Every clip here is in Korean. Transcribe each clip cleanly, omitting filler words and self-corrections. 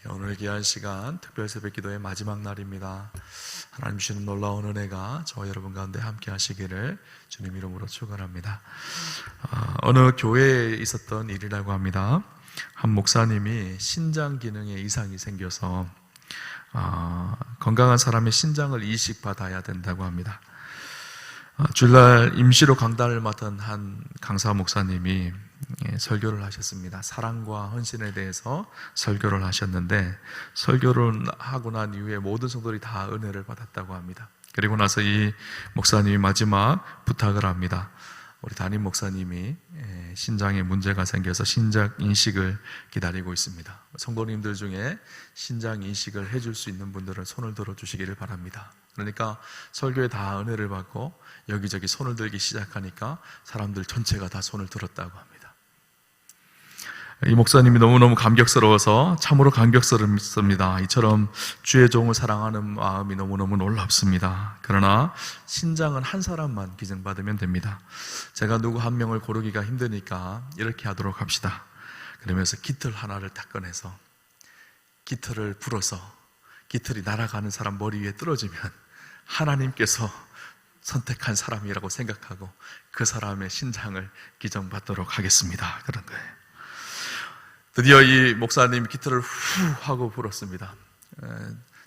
오늘 귀한 시간 특별 새벽 기도의 마지막 날입니다. 하나님 주시는 놀라운 은혜가 저와 여러분 가운데 함께 하시기를 주님 이름으로 축원합니다. 어느 교회에 있었던 일이라고 합니다. 한 목사님이 신장 기능에 이상이 생겨서 건강한 사람의 신장을 이식받아야 된다고 합니다. 주일날 임시로 강단을 맡은 한 강사 목사님이 설교를 하셨습니다. 사랑과 헌신에 대해서 설교를 하셨는데, 설교를 하고 난 이후에 모든 성도들이 다 은혜를 받았다고 합니다. 그리고 나서 이 목사님이 마지막 부탁을 합니다. 우리 담임 목사님이 신장에 문제가 생겨서 신장 이식을 기다리고 있습니다. 성도님들 중에 신장 이식을 해줄 수 있는 분들은 손을 들어주시기를 바랍니다. 그러니까 설교에 다 은혜를 받고 여기저기 손을 들기 시작하니까 사람들 전체가 다 손을 들었다고 합니다. 이 목사님이 너무너무 감격스러워서 참으로 감격스럽습니다. 이처럼 주의 종을 사랑하는 마음이 너무너무 놀랍습니다. 그러나 신장은 한 사람만 기증받으면 됩니다. 제가 누구 한 명을 고르기가 힘드니까 이렇게 하도록 합시다. 그러면서 깃털 하나를 딱 꺼내서 깃털을 불어서 깃털이 날아가는 사람 머리 위에 떨어지면 하나님께서 선택한 사람이라고 생각하고 그 사람의 신장을 기증받도록 하겠습니다. 그런 거예요. 드디어 이 목사님이 깃털을 후 하고 불었습니다.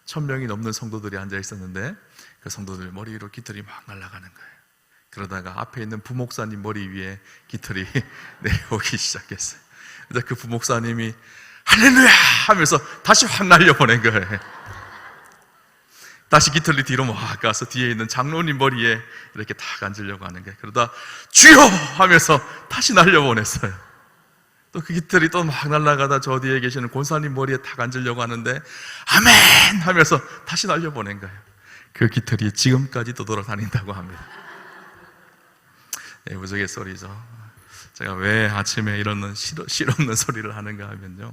1000명이 넘는 성도들이 앉아 있었는데 그 성도들 머리 위로 깃털이 막 날아가는 거예요. 그러다가 앞에 있는 부목사님 머리 위에 깃털이 내려오기 시작했어요. 그래서 그 부목사님이 할렐루야 하면서 다시 확 날려보낸 거예요. 다시 깃털이 뒤로 막 가서 뒤에 있는 장로님 머리에 이렇게 탁 앉으려고 하는 거예요. 그러다 주여 하면서 다시 날려보냈어요. 또 그 깃털이 또 막 날아가다 저 뒤에 계시는 권사님 머리에 탁 앉으려고 하는데 아멘 하면서 다시 날려보낸 거예요. 그 깃털이 지금까지도 돌아다닌다고 합니다. 우스갯소리죠. 제가 왜 아침에 이런 실없는 소리를 하는가 하면요,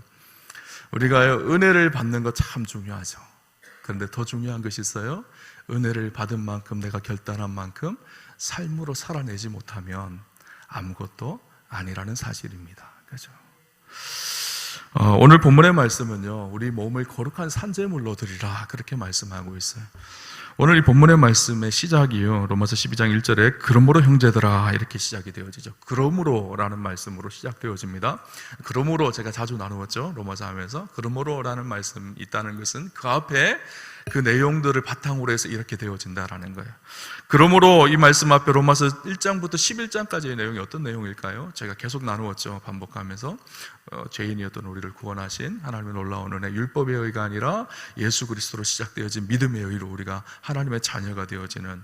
우리가 은혜를 받는 거 참 중요하죠. 그런데 더 중요한 것이 있어요. 은혜를 받은 만큼, 내가 결단한 만큼 삶으로 살아내지 못하면 아무것도 아니라는 사실입니다. 그렇죠? 오늘 본문의 말씀은요, 우리 몸을 거룩한 산제물로 드리라 그렇게 말씀하고 있어요. 오늘 이 본문의 말씀의 시작이요, 로마서 12장 1절에 그러므로 형제들아 이렇게 시작이 되어지죠. 그러므로 라는 말씀으로 시작되어집니다. 그러므로 제가 자주 나누었죠, 로마서 하면서. 그러므로 라는 말씀이 있다는 것은 그 앞에 그 내용들을 바탕으로 해서 이렇게 되어진다라는 거예요. 그러므로 이 말씀 앞에 로마서 1장부터 11장까지의 내용이 어떤 내용일까요? 제가 계속 나누었죠, 반복하면서. 죄인이었던 우리를 구원하신 하나님의 놀라운 은혜, 율법의 의가 아니라 예수 그리스도로 시작되어진 믿음의 의로 우리가 하나님의 자녀가 되어지는,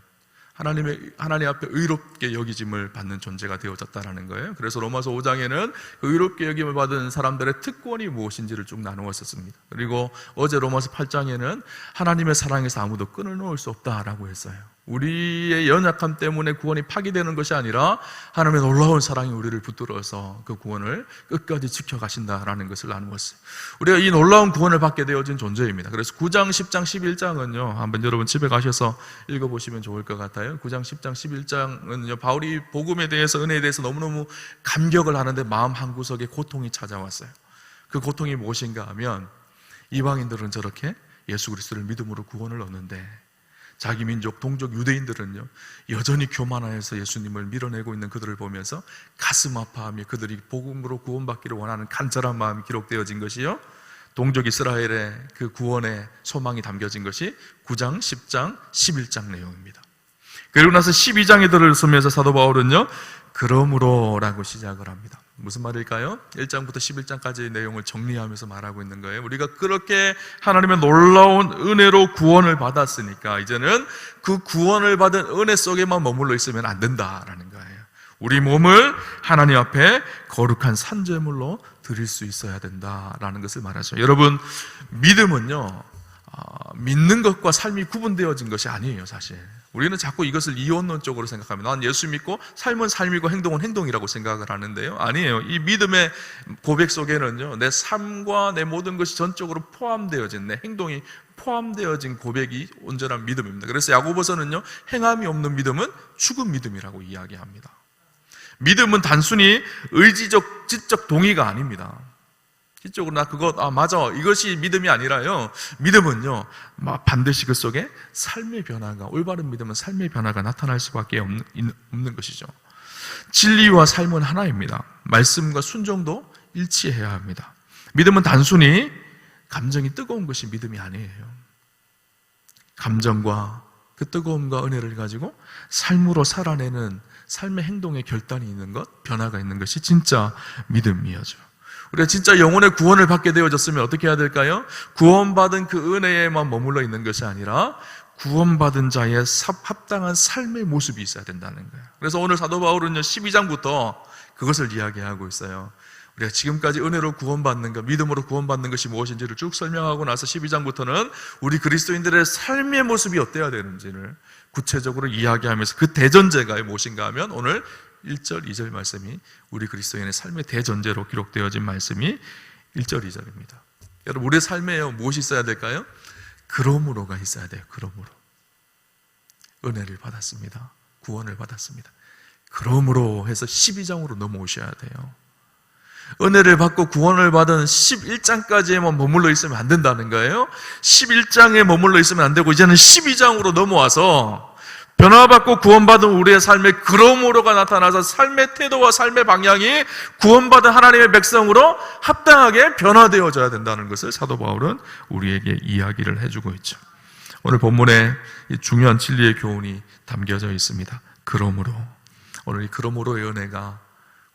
하나님 앞에 의롭게 여기짐을 받는 존재가 되어졌다는 거예요. 그래서 로마서 5장에는 그 의롭게 여김을 받은 사람들의 특권이 무엇인지를 쭉 나누었었습니다. 그리고 어제 로마서 8장에는 하나님의 사랑에서 아무도 끈을 놓을 수 없다라고 했어요. 우리의 연약함 때문에 구원이 파기되는 것이 아니라 하나님의 놀라운 사랑이 우리를 붙들어서 그 구원을 끝까지 지켜가신다라는 것을 나누었어요. 우리가 이 놀라운 구원을 받게 되어진 존재입니다. 그래서 9장, 10장, 11장은요 한번 여러분 집에 가셔서 읽어보시면 좋을 것 같아요. 9장, 10장, 11장은요 바울이 복음에 대해서, 은혜에 대해서 너무너무 감격을 하는데 마음 한구석에 고통이 찾아왔어요. 그 고통이 무엇인가 하면, 이방인들은 저렇게 예수 그리스도를 믿음으로 구원을 얻는데 자기 민족, 동족 유대인들은요 여전히 교만하여서 예수님을 밀어내고 있는 그들을 보면서 가슴 아파하며 그들이 복음으로 구원받기를 원하는 간절한 마음이 기록되어진 것이요, 동족 이스라엘의 그 구원의 소망이 담겨진 것이 9장, 10장, 11장 내용입니다. 그리고 나서 12장에 들어서면서 사도 바울은요 그러므로 라고 시작을 합니다. 무슨 말일까요? 1장부터 11장까지의 내용을 정리하면서 말하고 있는 거예요. 우리가 그렇게 하나님의 놀라운 은혜로 구원을 받았으니까 이제는 그 구원을 받은 은혜 속에만 머물러 있으면 안 된다라는 거예요. 우리 몸을 하나님 앞에 거룩한 산제물로 드릴 수 있어야 된다라는 것을 말하죠. 여러분, 믿음은요 믿는 것과 삶이 구분되어진 것이 아니에요. 사실 우리는 자꾸 이것을 이원론적으로 생각합니다. 난 예수 믿고 삶은 삶이고 행동은 행동이라고 생각을 하는데요, 아니에요. 이 믿음의 고백 속에는요 내 삶과 내 모든 것이 전적으로 포함되어진, 내 행동이 포함되어진 고백이 온전한 믿음입니다. 그래서 야고보서는요 행함이 없는 믿음은 죽은 믿음이라고 이야기합니다. 믿음은 단순히 의지적, 지적 동의가 아닙니다. 실적으로 나 그거 맞아, 이것이 믿음이 아니라요, 믿음은요 반드시 그 속에 삶의 변화가, 올바른 믿음은 삶의 변화가 나타날 수밖에 없는 것이죠. 진리와 삶은 하나입니다. 말씀과 순종도 일치해야 합니다. 믿음은 단순히 감정이 뜨거운 것이 믿음이 아니에요. 감정과 그 뜨거움과 은혜를 가지고 삶으로 살아내는 삶의 행동의 결단이 있는 것, 변화가 있는 것이 진짜 믿음이죠. 우리가 진짜 영혼의 구원을 받게 되어졌으면 어떻게 해야 될까요? 구원받은 그 은혜에만 머물러 있는 것이 아니라 구원받은 자의 합당한 삶의 모습이 있어야 된다는 거예요. 그래서 오늘 사도 바울은요 12장부터 그것을 이야기하고 있어요. 우리가 지금까지 은혜로 구원받는 것, 믿음으로 구원받는 것이 무엇인지를 쭉 설명하고 나서 12장부터는 우리 그리스도인들의 삶의 모습이 어때야 되는지를 구체적으로 이야기하면서 그 대전제가 무엇인가 하면 오늘 1절, 2절 말씀이 우리 그리스도인의 삶의 대전제로 기록되어진 말씀이 1절, 2절입니다. 여러분, 우리의 삶에 무엇이 있어야 될까요? 그러므로가 있어야 돼요. 그러므로. 은혜를 받았습니다. 구원을 받았습니다. 그러므로 해서 12장으로 넘어오셔야 돼요. 은혜를 받고 구원을 받은 11장까지에만 머물러 있으면 안 된다는 거예요. 11장에 머물러 있으면 안 되고 이제는 12장으로 넘어와서 변화받고 구원받은 우리의 삶에 그러므로가 나타나서 삶의 태도와 삶의 방향이 구원받은 하나님의 백성으로 합당하게 변화되어져야 된다는 것을 사도 바울은 우리에게 이야기를 해주고 있죠. 오늘 본문에 이 중요한 진리의 교훈이 담겨져 있습니다. 그러므로, 오늘 이 그러므로의 은혜가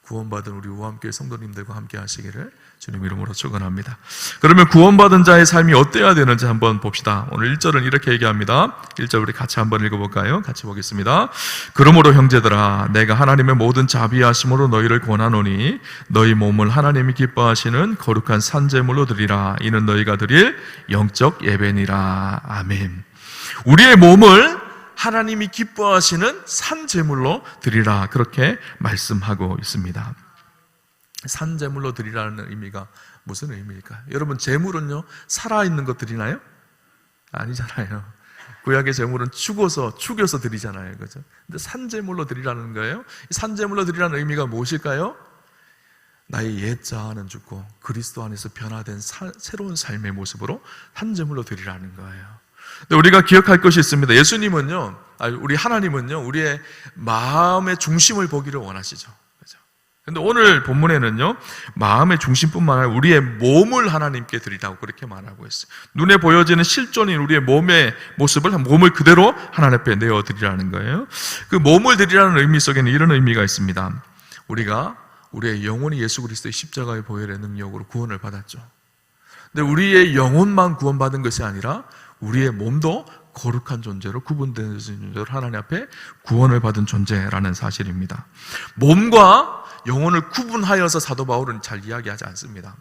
구원받은 우리 우암교회 성도님들과 함께 하시기를 주님 이름으로 축원합니다. 그러면 구원받은 자의 삶이 어때야 되는지 한번 봅시다. 오늘 1절은 이렇게 얘기합니다. 1절 우리 같이 한번 읽어볼까요? 같이 보겠습니다. 그러므로 형제들아, 내가 하나님의 모든 자비하심으로 너희를 권하노니 너희 몸을 하나님이 기뻐하시는 거룩한 산제물로 드리라. 이는 너희가 드릴 영적 예배니라. 아멘. 우리의 몸을 하나님이 기뻐하시는 산제물로 드리라, 그렇게 말씀하고 있습니다. 산제물로 드리라는 의미가 무슨 의미일까요? 여러분, 제물은요 살아있는 것 드리나요? 아니잖아요. 구약의 제물은 죽여서 드리잖아요, 그죠? 근데 산제물로 드리라는 거예요. 이 산제물로 드리라는 의미가 무엇일까요? 나의 옛 자아는 죽고 그리스도 안에서 변화된 새로운 삶의 모습으로 산제물로 드리라는 거예요. 근데 우리가 기억할 것이 있습니다. 예수님은요, 우리 하나님은요, 우리의 마음의 중심을 보기를 원하시죠. 그죠? 근데 오늘 본문에는요, 마음의 중심뿐만 아니라 우리의 몸을 하나님께 드리라고 그렇게 말하고 있어요. 눈에 보여지는 실존인 우리의 몸의 모습을, 몸을 그대로 하나님 앞에 내어드리라는 거예요. 그 몸을 드리라는 의미 속에는 이런 의미가 있습니다. 우리의 영혼이 예수 그리스도의 십자가의 보혈의 능력으로 구원을 받았죠. 근데 우리의 영혼만 구원받은 것이 아니라 우리의 몸도 거룩한 존재로, 구분되는 존재로 하나님 앞에 구원을 받은 존재라는 사실입니다. 몸과 영혼을 구분하여서 사도 바울은 잘 이야기하지 않습니다.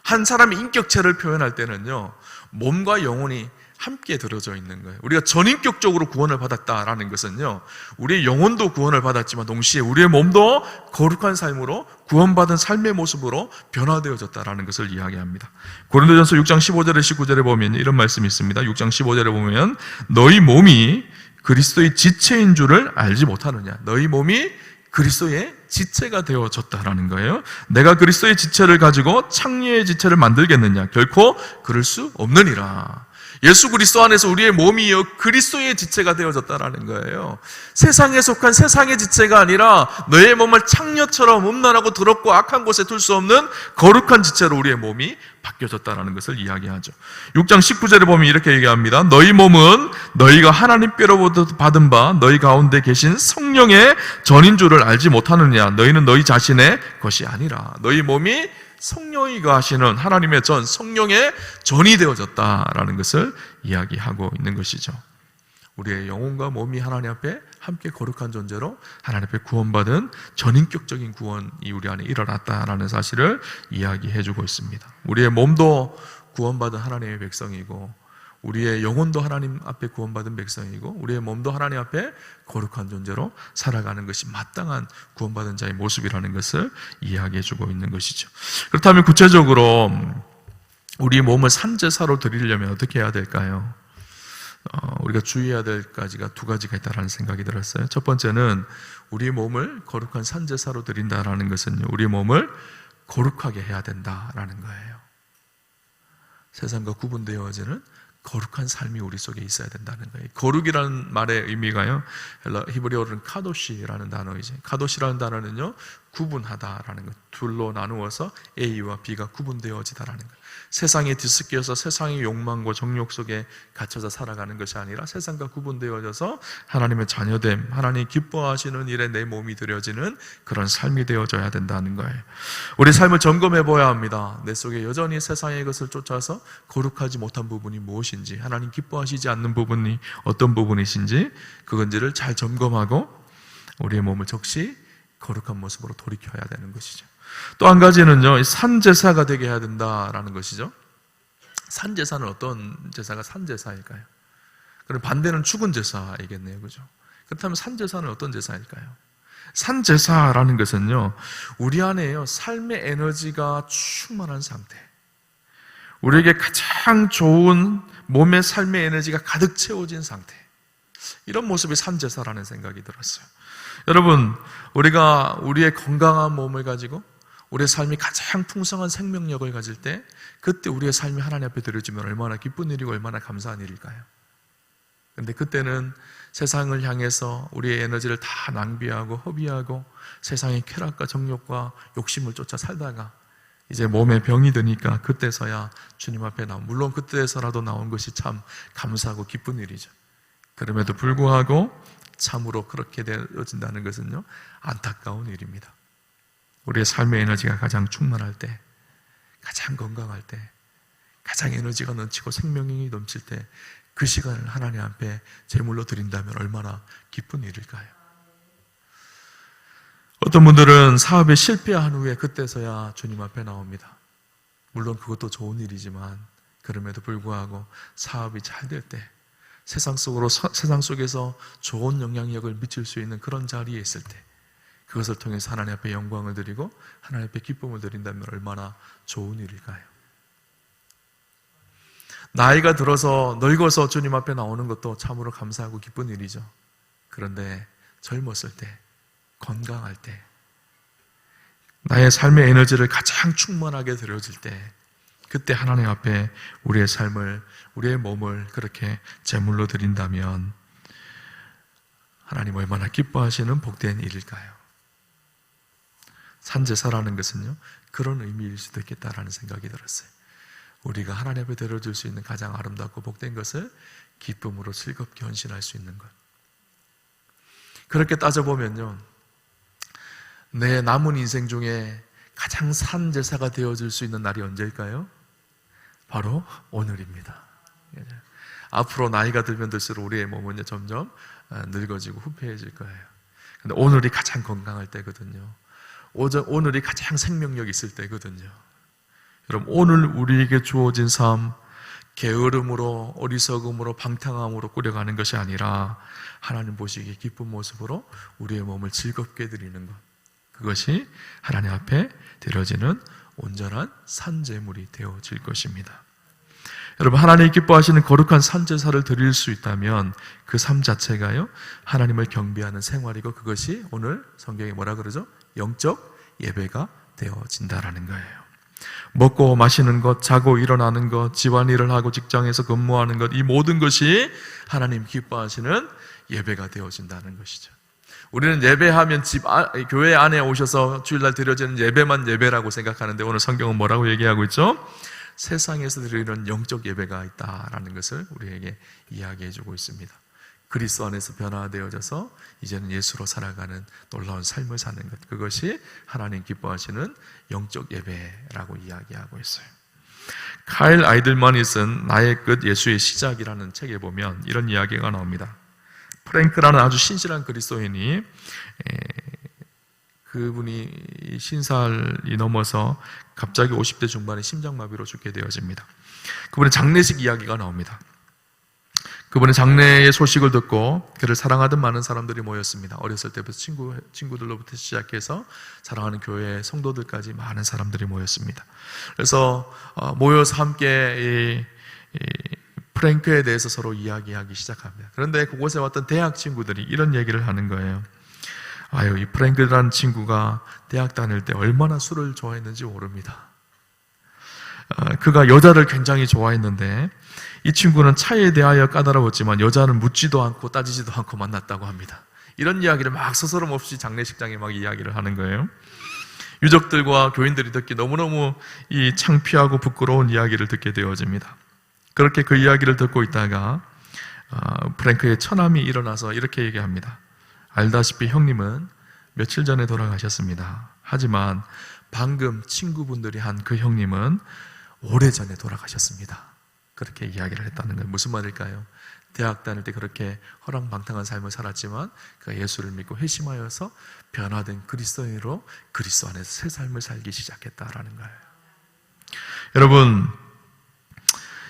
한 사람의 인격체를 표현할 때는요, 몸과 영혼이 함께 들어져 있는 거예요. 우리가 전인격적으로 구원을 받았다라는 것은요, 우리의 영혼도 구원을 받았지만 동시에 우리의 몸도 거룩한 삶으로 구원받은 삶의 모습으로 변화되어졌다라는 것을 이야기합니다. 고린도전서 6장 15절에 19절에 보면 이런 말씀이 있습니다. 6장 15절에 보면 너희 몸이 그리스도의 지체인 줄을 알지 못하느냐. 너희 몸이 그리스도의 지체가 되어졌다라는 거예요. 내가 그리스도의 지체를 가지고 창녀의 지체를 만들겠느냐. 결코 그럴 수 없느니라. 예수 그리스도 안에서 우리의 몸이 그리스도의 지체가 되어졌다라는 거예요. 세상에 속한 세상의 지체가 아니라 너의 몸을 창녀처럼 음란하고 더럽고 악한 곳에 둘 수 없는 거룩한 지체로 우리의 몸이 바뀌어졌다라는 것을 이야기하죠. 6장 19절에 보면 이렇게 얘기합니다. 너희 몸은 너희가 하나님께로부터 받은 바 너희 가운데 계신 성령의 전인 줄을 알지 못하느냐. 너희는 너희 자신의 것이 아니라. 너희 몸이 성령이 거하시는 하나님의 전, 성령의 전이 되어졌다라는 것을 이야기하고 있는 것이죠. 우리의 영혼과 몸이 하나님 앞에 함께 거룩한 존재로 하나님 앞에 구원받은 전인격적인 구원이 우리 안에 일어났다라는 사실을 이야기해주고 있습니다. 우리의 몸도 구원받은 하나님의 백성이고 우리의 영혼도 하나님 앞에 구원받은 백성이고 우리의 몸도 하나님 앞에 거룩한 존재로 살아가는 것이 마땅한 구원받은 자의 모습이라는 것을 이야기해주고 있는 것이죠. 그렇다면 구체적으로 우리 몸을 산제사로 드리려면 어떻게 해야 될까요? 우리가 주의해야 될 가지가 두 가지가 있다는 생각이 들었어요. 첫 번째는 우리 몸을 거룩한 산제사로 드린다라는 것은요, 우리 몸을 거룩하게 해야 된다라는 거예요. 세상과 구분되어지는 거룩한 삶이 우리 속에 있어야 된다는 거예요. 거룩이라는 말의 의미가요, 히브리어로는 카도시라는 단어이지. 카도시라는 단어는요, 구분하다라는 것, 둘로 나누어서 A와 B가 구분되어지다라는 것. 세상에 뒤섞여서 세상의 욕망과 정욕 속에 갇혀서 살아가는 것이 아니라 세상과 구분되어져서 하나님의 자녀됨, 하나님이 기뻐하시는 일에 내 몸이 들여지는 그런 삶이 되어져야 된다는 거예요. 우리 삶을 점검해 보아야 합니다. 내 속에 여전히 세상의 것을 쫓아서 거룩하지 못한 부분이 무엇인지, 하나님 기뻐하시지 않는 부분이 어떤 부분이신지, 그건지를 잘 점검하고 우리의 몸을 적시 거룩한 모습으로 돌이켜야 되는 것이죠. 또 한 가지는요, 산제사가 되게 해야 된다라는 것이죠. 산제사는 어떤 제사가 산제사일까요? 그럼 반대는 죽은 제사이겠네요, 그죠? 그렇다면 산제사는 어떤 제사일까요? 산제사라는 것은요, 우리 안에요, 삶의 에너지가 충만한 상태, 우리에게 가장 좋은 몸의 삶의 에너지가 가득 채워진 상태, 이런 모습이 산제사라는 생각이 들었어요. 여러분, 우리가 우리의 건강한 몸을 가지고 우리의 삶이 가장 풍성한 생명력을 가질 때, 그때 우리의 삶이 하나님 앞에 드려지면 얼마나 기쁜 일이고 얼마나 감사한 일일까요? 그런데 그때는 세상을 향해서 우리의 에너지를 다 낭비하고 허비하고 세상의 쾌락과 정욕과 욕심을 쫓아 살다가 이제 몸에 병이 드니까 그때서야 주님 앞에 물론 그때서라도 나온 것이 참 감사하고 기쁜 일이죠. 그럼에도 불구하고 참으로 그렇게 되어진다는 것은요, 안타까운 일입니다. 우리의 삶의 에너지가 가장 충만할 때, 가장 건강할 때, 가장 에너지가 넘치고 생명력이 넘칠 때, 그 시간을 하나님 앞에 제물로 드린다면 얼마나 기쁜 일일까요? 어떤 분들은 사업에 실패한 후에 그때서야 주님 앞에 나옵니다. 물론 그것도 좋은 일이지만 그럼에도 불구하고 사업이 잘 될 때, 세상 속에서 좋은 영향력을 미칠 수 있는 그런 자리에 있을 때, 그것을 통해서 하나님 앞에 영광을 드리고 하나님 앞에 기쁨을 드린다면 얼마나 좋은 일일까요? 나이가 들어서 늙어서 주님 앞에 나오는 것도 참으로 감사하고 기쁜 일이죠. 그런데 젊었을 때, 건강할 때, 나의 삶의 에너지를 가장 충만하게 드려질 때, 그때 하나님 앞에 우리의 삶을, 우리의 몸을 그렇게 제물로 드린다면 하나님 얼마나 기뻐하시는 복된 일일까요? 산제사라는 것은요, 그런 의미일 수도 있겠다라는 생각이 들었어요. 우리가 하나님 앞에 드려줄 수 있는 가장 아름답고 복된 것을 기쁨으로 즐겁게 헌신할 수 있는 것. 그렇게 따져보면요, 내 남은 인생 중에 가장 산제사가 되어줄 수 있는 날이 언제일까요? 바로 오늘입니다. 앞으로 나이가 들면 들수록 우리의 몸은 점점 늙어지고 후패해질 거예요. 근데 오늘이 가장 건강할 때거든요. 오늘이 가장 생명력 있을 때거든요. 여러분, 오늘 우리에게 주어진 삶, 게으름으로, 어리석음으로, 방탕함으로 꾸려가는 것이 아니라 하나님 보시기에 기쁜 모습으로 우리의 몸을 즐겁게 드리는 것, 그것이 하나님 앞에 드려지는 온전한 산제물이 되어질 것입니다. 여러분, 하나님이 기뻐하시는 거룩한 산제사를 드릴 수 있다면 그 삶 자체가요, 하나님을 경배하는 생활이고, 그것이 오늘 성경에 뭐라 그러죠? 영적 예배가 되어진다라는 거예요. 먹고 마시는 것, 자고 일어나는 것, 집안일을 하고 직장에서 근무하는 것, 이 모든 것이 하나님 기뻐하시는 예배가 되어진다는 것이죠. 우리는 예배하면 교회 안에 오셔서 주일날 드려지는 예배만 예배라고 생각하는데, 오늘 성경은 뭐라고 얘기하고 있죠? 세상에서 드리는 영적 예배가 있다라는 것을 우리에게 이야기해주고 있습니다. 그리스도 안에서 변화되어져서 이제는 예수로 살아가는 놀라운 삶을 사는 것, 그것이 하나님 기뻐하시는 영적 예배라고 이야기하고 있어요. 카일 아이들만이 쓴 나의 끝 예수의 시작이라는 책에 보면 이런 이야기가 나옵니다. 프랭크라는 아주 신실한 그리스도인이, 그분이 신살이 넘어서 갑자기 50대 중반에 심장마비로 죽게 되어집니다. 그분의 장례식 이야기가 나옵니다. 그분의 장례의 소식을 듣고 그를 사랑하던 많은 사람들이 모였습니다. 어렸을 때부터 친구들로부터 시작해서 사랑하는 교회 성도들까지 많은 사람들이 모였습니다. 그래서 모여서 함께 프랭크에 대해서 서로 이야기하기 시작합니다. 그런데 그곳에 왔던 대학 친구들이 이런 얘기를 하는 거예요. 이 프랭크라는 친구가 대학 다닐 때 얼마나 술을 좋아했는지 모릅니다. 그가 여자를 굉장히 좋아했는데 이 친구는 차에 대하여 까다로웠지만 여자는 묻지도 않고 따지지도 않고 만났다고 합니다. 이런 이야기를 막 스스럼 없이 장례식장에 막 이야기를 하는 거예요. 유족들과 교인들이 듣기 너무너무 이 창피하고 부끄러운 이야기를 듣게 되어집니다. 그렇게 그 이야기를 듣고 있다가 프랭크의 처남이 일어나서 이렇게 얘기합니다. 알다시피 형님은 며칠 전에 돌아가셨습니다. 하지만 방금 친구분들이 한 그 형님은 오래전에 돌아가셨습니다. 그렇게 이야기를 했다는 거예요. 무슨 말일까요? 대학 다닐 때 그렇게 허랑방탕한 삶을 살았지만 그가 예수를 믿고 회심하여서 변화된 그리스도인으로 그리스도 안에서 새 삶을 살기 시작했다라는 거예요. 여러분,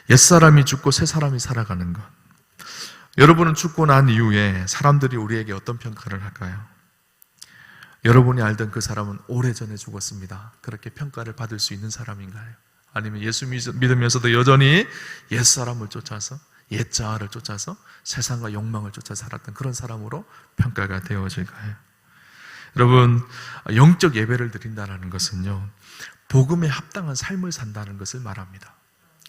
옛사람이 죽고 새 사람이 살아가는 것, 여러분은 죽고 난 이후에 사람들이 우리에게 어떤 평가를 할까요? 여러분이 알던 그 사람은 오래전에 죽었습니다. 그렇게 평가를 받을 수 있는 사람인가요? 아니면 예수 믿으면서도 여전히 옛사람을 쫓아서 옛자아를 쫓아서 세상과 욕망을 쫓아 살았던 그런 사람으로 평가가 되어질까요? 여러분, 영적 예배를 드린다는 것은요, 복음에 합당한 삶을 산다는 것을 말합니다.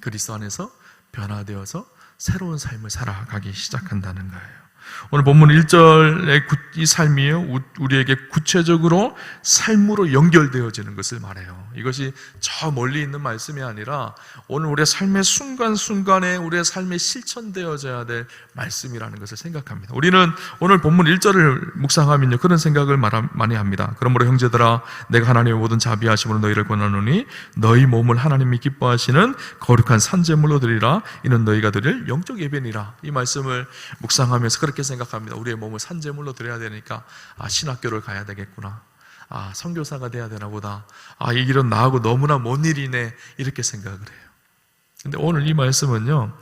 그리스도 안에서 변화되어서 새로운 삶을 살아가기 시작한다는 거예요. 오늘 본문 1절의 이 삶이요, 우리에게 구체적으로 삶으로 연결되어지는 것을 말해요. 이것이 저 멀리 있는 말씀이 아니라 오늘 우리의 삶의 순간순간에 우리의 삶에 실천되어져야 될 말씀이라는 것을 생각합니다. 우리는 오늘 본문 1절을 묵상하면요, 그런 생각을 많이 합니다. 그러므로 형제들아, 내가 하나님의 모든 자비하심으로 너희를 권하노니 너희 몸을 하나님이 기뻐하시는 거룩한 산제물로 드리라. 이는 너희가 드릴 영적 예배니라. 이 말씀을 묵상하면서 그렇게 생각합니다. 우리의 몸을 산제물로 드려야 되니까 신학교를 가야 되겠구나. 선교사가 돼야 되나 보다. 이 길은 나하고 너무나 먼 일이네. 이렇게 생각을 해요. 근데 오늘 이 말씀은요,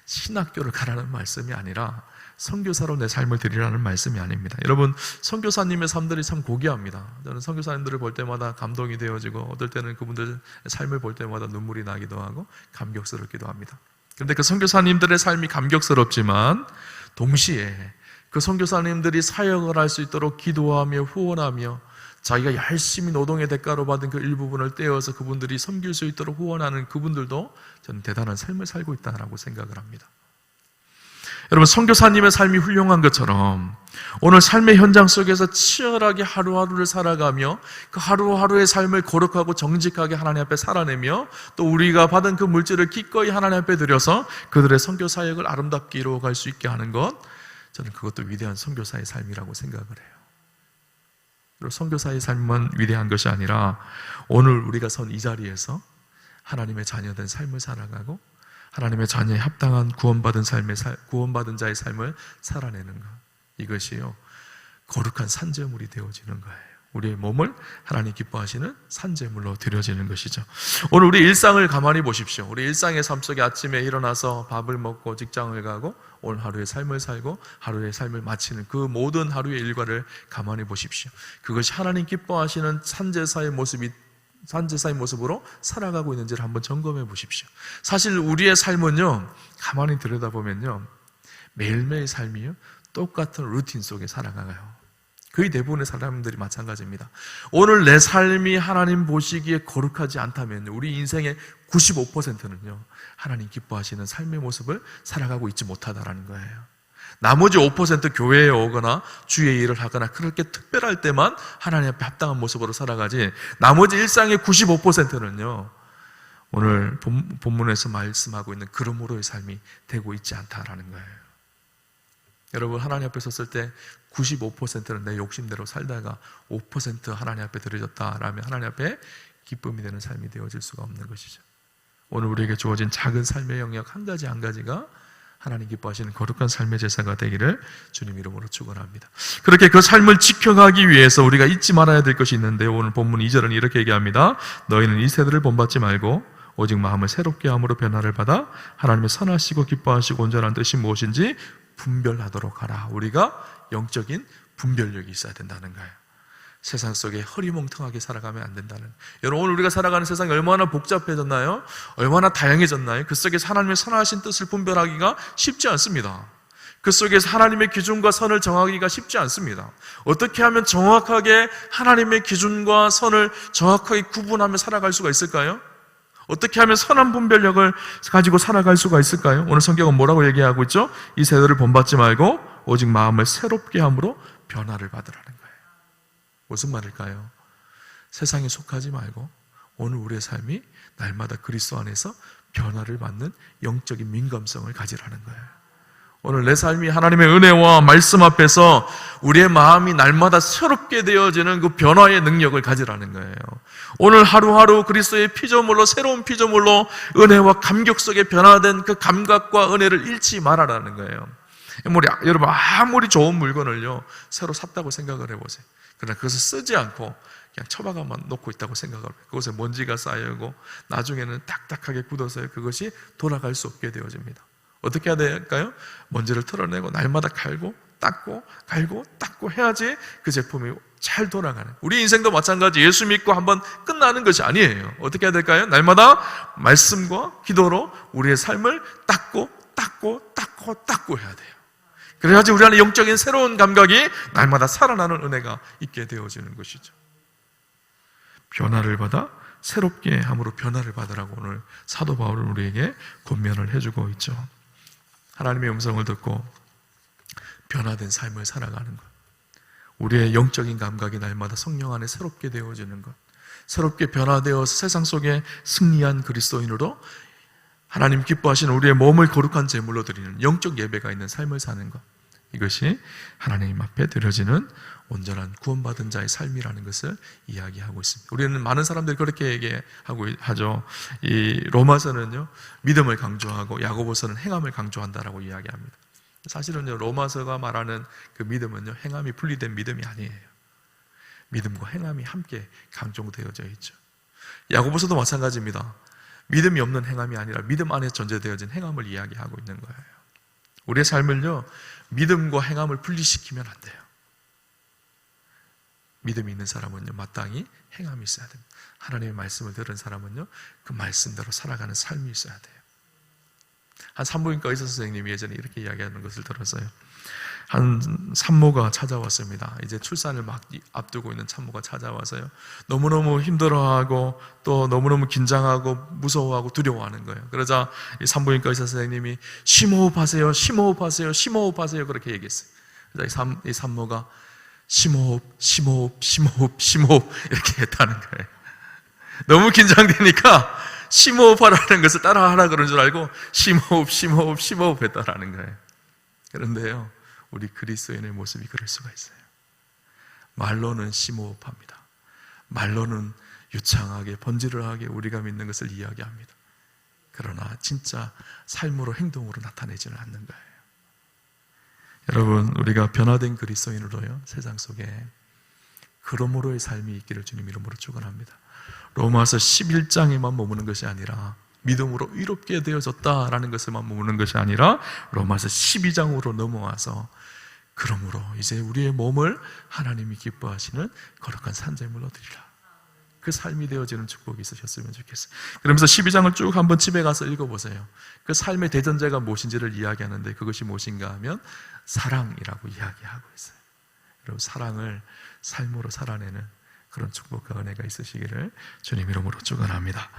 신학교를 가라는 말씀이 아니라 선교사로 내 삶을 드리라는 말씀이 아닙니다. 여러분, 선교사님의 삶들이 참 고귀합니다. 저는 선교사님들을 볼 때마다 감동이 되어지고 어떨 때는 그분들 삶을 볼 때마다 눈물이 나기도 하고 감격스럽기도 합니다. 그런데 그 선교사님들의 삶이 감격스럽지만 동시에 그 선교사님들이 사역을 할 수 있도록 기도하며 후원하며 자기가 열심히 노동의 대가로 받은 그 일부분을 떼어서 그분들이 섬길 수 있도록 후원하는 그분들도 저는 대단한 삶을 살고 있다고 생각을 합니다. 여러분, 선교사님의 삶이 훌륭한 것처럼 오늘 삶의 현장 속에서 치열하게 하루하루를 살아가며 그 하루하루의 삶을 거룩하고 정직하게 하나님 앞에 살아내며 또 우리가 받은 그 물질을 기꺼이 하나님 앞에 드려서 그들의 선교 사역을 아름답게 이루어갈 수 있게 하는 것, 저는 그것도 위대한 선교사의 삶이라고 생각을 해요. 그리고 선교사의 삶만 위대한 것이 아니라 오늘 우리가 선 이 자리에서 하나님의 자녀된 삶을 살아가고 하나님의 자녀에 합당한 구원받은 자의 삶을 살아내는 것, 이것이요, 거룩한 산제물이 되어지는 거예요. 우리의 몸을 하나님 기뻐하시는 산제물로 드려지는 것이죠. 오늘 우리 일상을 가만히 보십시오. 우리 일상의 삶 속에 아침에 일어나서 밥을 먹고 직장을 가고 오늘 하루의 삶을 살고 하루의 삶을 마치는 그 모든 하루의 일과를 가만히 보십시오. 그것이 하나님 기뻐하시는 산제사의 모습으로 살아가고 있는지를 한번 점검해 보십시오. 사실 우리의 삶은요, 가만히 들여다보면요, 매일매일 삶이요, 똑같은 루틴 속에 살아가요. 거의 대부분의 사람들이 마찬가지입니다. 오늘 내 삶이 하나님 보시기에 거룩하지 않다면 우리 인생의 95%는요, 하나님 기뻐하시는 삶의 모습을 살아가고 있지 못하다라는 거예요. 나머지 5% 교회에 오거나 주의 일을 하거나 그렇게 특별할 때만 하나님 앞에 합당한 모습으로 살아가지, 나머지 일상의 95%는요 오늘 본문에서 말씀하고 있는 그러므로의 삶이 되고 있지 않다라는 거예요. 여러분, 하나님 앞에 섰을 때 95%는 내 욕심대로 살다가 5% 하나님 앞에 드려졌다라면 하나님 앞에 기쁨이 되는 삶이 되어질 수가 없는 것이죠. 오늘 우리에게 주어진 작은 삶의 영역 한 가지가 하나님 기뻐하시는 거룩한 삶의 제사가 되기를 주님 이름으로 축원합니다. 그렇게 그 삶을 지켜가기 위해서 우리가 잊지 말아야 될 것이 있는데, 오늘 본문 2절은 이렇게 얘기합니다. 너희는 이 세대를 본받지 말고 오직 마음을 새롭게 함으로 변화를 받아 하나님의 선하시고 기뻐하시고 온전한 뜻이 무엇인지 분별하도록 하라. 우리가 영적인 분별력이 있어야 된다는 거예요. 세상 속에 허리멍텅하게 살아가면 안 된다는. 여러분, 오늘 우리가 살아가는 세상이 얼마나 복잡해졌나요? 얼마나 다양해졌나요? 그 속에서 하나님의 선하신 뜻을 분별하기가 쉽지 않습니다. 그 속에서 하나님의 기준과 선을 정하기가 쉽지 않습니다. 어떻게 하면 정확하게 하나님의 기준과 선을 정확하게 구분하며 살아갈 수가 있을까요? 어떻게 하면 선한 분별력을 가지고 살아갈 수가 있을까요? 오늘 성경은 뭐라고 얘기하고 있죠? 이 세대를 본받지 말고 오직 마음을 새롭게 함으로 변화를 받으라는 거예요. 무슨 말일까요? 세상에 속하지 말고 오늘 우리의 삶이 날마다 그리스도 안에서 변화를 받는 영적인 민감성을 가지라는 거예요. 오늘 내 삶이 하나님의 은혜와 말씀 앞에서 우리의 마음이 날마다 새롭게 되어지는 그 변화의 능력을 가지라는 거예요. 오늘 하루하루 그리스도의 피조물로, 새로운 피조물로 은혜와 감격 속에 변화된 그 감각과 은혜를 잃지 말아라는 거예요. 여러분, 아무리 좋은 물건을요 새로 샀다고 생각을 해보세요. 그러나 그것을 쓰지 않고 그냥 처박아만 놓고 있다고 생각을 해요. 그곳에 먼지가 쌓이고 나중에는 딱딱하게 굳어서 그것이 돌아갈 수 없게 되어집니다. 어떻게 해야 될까요? 먼지를 털어내고 날마다 갈고 닦고 갈고 닦고 해야지 그 제품이 잘 돌아가는. 우리 인생도 마찬가지. 예수 믿고 한번 끝나는 것이 아니에요. 어떻게 해야 될까요? 날마다 말씀과 기도로 우리의 삶을 닦고 해야 돼요. 그래야지 우리 안에 영적인 새로운 감각이 날마다 살아나는 은혜가 있게 되어지는 것이죠. 변화를 받아 새롭게 함으로 변화를 받으라고 오늘 사도 바울은 우리에게 권면을 해주고 있죠. 하나님의 음성을 듣고 변화된 삶을 살아가는 것, 우리의 영적인 감각이 날마다 성령 안에 새롭게 되어지는 것, 새롭게 변화되어서 세상 속에 승리한 그리스도인으로 하나님 기뻐하시는 우리의 몸을 거룩한 제물로 드리는 영적 예배가 있는 삶을 사는 것, 이것이 하나님 앞에 드려지는 온전한 구원받은 자의 삶이라는 것을 이야기하고 있습니다. 우리는 많은 사람들이 그렇게 얘기하고 하죠. 이 로마서는요 믿음을 강조하고 야고보서는 행함을 강조한다라고 이야기합니다. 사실은요 로마서가 말하는 그 믿음은요 행함이 분리된 믿음이 아니에요. 믿음과 행함이 함께 강조되어져 있죠. 야고보서도 마찬가지입니다. 믿음이 없는 행함이 아니라 믿음 안에 존재되어진 행함을 이야기하고 있는 거예요. 우리의 삶을요 믿음과 행함을 분리시키면 안 돼요. 믿음이 있는 사람은요 마땅히 행함이 있어야 됩니다. 하나님의 말씀을 들은 사람은요 그 말씀대로 살아가는 삶이 있어야 돼요. 한 산부인과 의사 선생님이 예전에 이렇게 이야기하는 것을 들었어요. 한 산모가 찾아왔습니다. 이제 출산을 막 앞두고 있는 산모가 찾아와서요 너무너무 힘들어하고 또 너무너무 긴장하고 무서워하고 두려워하는 거예요. 그러자 이 산부인과 의사 선생님이 심호흡하세요, 심호흡하세요, 심호흡하세요 그렇게 얘기했어요. 그래서 이 산모가 심호흡, 심호흡, 심호흡, 심호흡 이렇게 했다는 거예요. 너무 긴장되니까 심호흡하라는 것을 따라하라 그런 줄 알고 심호흡, 심호흡, 심호흡 했다라는 거예요. 그런데요 우리 그리스도인의 모습이 그럴 수가 있어요. 말로는 심호흡합니다. 말로는 유창하게 번지르르하게 우리가 믿는 것을 이야기합니다. 그러나 진짜 삶으로 행동으로 나타내지는 않는 거예요. 여러분 우리가 변화된 그리스도인으로요 세상 속에 그러므로의 삶이 있기를 주님 이름으로 축원합니다. 로마서 11장에만 머무는 것이 아니라 믿음으로 의롭게 되어졌다라는 것에만 머무는 것이 아니라 로마서 12장으로 넘어와서 그러므로 이제 우리의 몸을 하나님이 기뻐하시는 거룩한 산제물로 드리라. 그 삶이 되어지는 축복이 있으셨으면 좋겠어요. 그러면서 12장을 쭉 한번 집에 가서 읽어보세요. 그 삶의 대전제가 무엇인지를 이야기하는데 그것이 무엇인가 하면 사랑이라고 이야기하고 있어요. 여러분 사랑을 삶으로 살아내는 그런 축복과 은혜가 있으시기를 주님 이름으로 축원합니다.